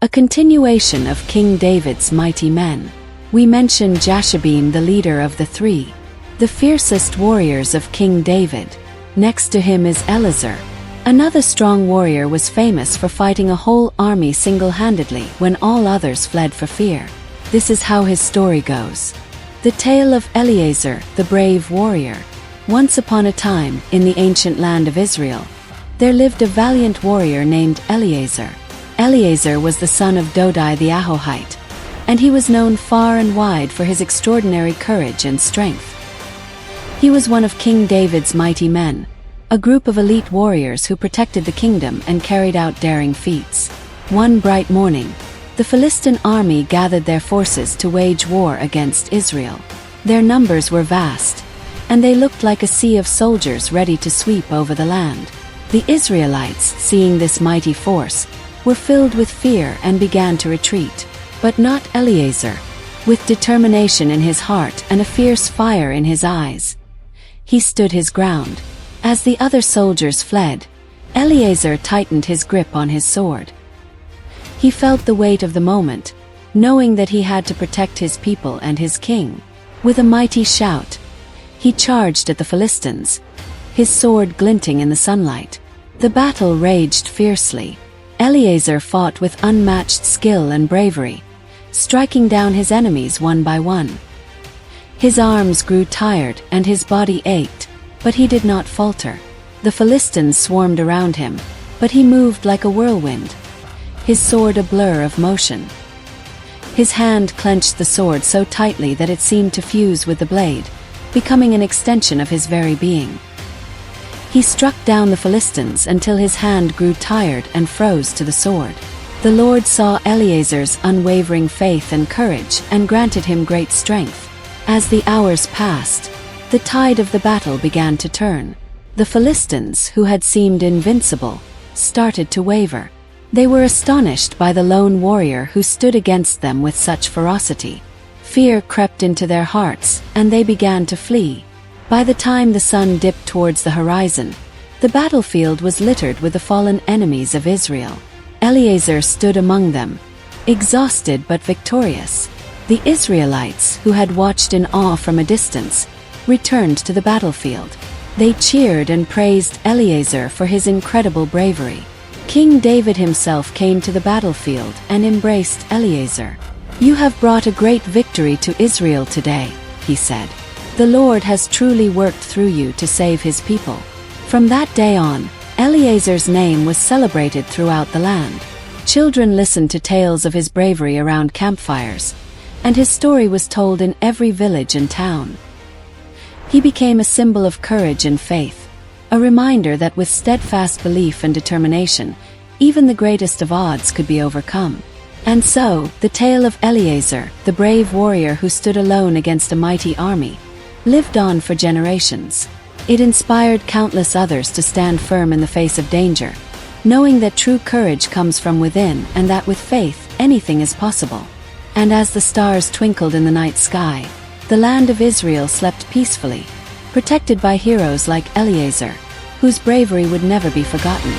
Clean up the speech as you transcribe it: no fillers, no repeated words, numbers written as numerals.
A continuation of King David's mighty men. We mention Jashabim, the leader of the three, the fiercest warriors of King David. Next to him is Eleazar. Another strong warrior was famous for fighting a whole army single-handedly when all others fled for fear. This is how his story goes. The tale of Eleazar, the brave warrior. Once upon a time, in the ancient land of Israel, there lived a valiant warrior named Eleazar. Eleazar was the son of Dodai the Ahohite, and he was known far and wide for his extraordinary courage and strength. He was one of King David's mighty men, a group of elite warriors who protected the kingdom and carried out daring feats. One bright morning, the Philistine army gathered their forces to wage war against Israel. Their numbers were vast, and they looked like a sea of soldiers ready to sweep over the land. The Israelites, seeing this mighty force, were filled with fear and began to retreat. But not Eleazar. With determination in his heart and a fierce fire in his eyes, he stood his ground. As the other soldiers fled, Eleazar tightened his grip on his sword. He felt the weight of the moment, knowing that he had to protect his people and his king. With a mighty shout, he charged at the Philistines, his sword glinting in the sunlight. The battle raged fiercely. Eleazar fought with unmatched skill and bravery, striking down his enemies one by one. His arms grew tired and his body ached, but he did not falter. The Philistines swarmed around him, but he moved like a whirlwind, his sword a blur of motion. His hand clenched the sword so tightly that it seemed to fuse with the blade, becoming an extension of his very being. He struck down the Philistines until his hand grew tired and froze to the sword. The Lord saw Eleazar's unwavering faith and courage and granted him great strength. As the hours passed, the tide of the battle began to turn. The Philistines, who had seemed invincible, started to waver. They were astonished by the lone warrior who stood against them with such ferocity. Fear crept into their hearts, and they began to flee. By the time the sun dipped towards the horizon, the battlefield was littered with the fallen enemies of Israel. Eleazar stood among them, exhausted but victorious. The Israelites, who had watched in awe from a distance, returned to the battlefield. They cheered and praised Eleazar for his incredible bravery. King David himself came to the battlefield and embraced Eleazar. "You have brought a great victory to Israel today," he said. "The Lord has truly worked through you to save his people." From that day on, Eleazar's name was celebrated throughout the land. Children listened to tales of his bravery around campfires, and his story was told in every village and town. He became a symbol of courage and faith, a reminder that with steadfast belief and determination, even the greatest of odds could be overcome. And so, the tale of Eleazar, the brave warrior who stood alone against a mighty army, lived on for generations. It inspired countless others to stand firm in the face of danger, knowing that true courage comes from within and that with faith, anything is possible. And as the stars twinkled in the night sky, the land of Israel slept peacefully, protected by heroes like Eleazar, whose bravery would never be forgotten.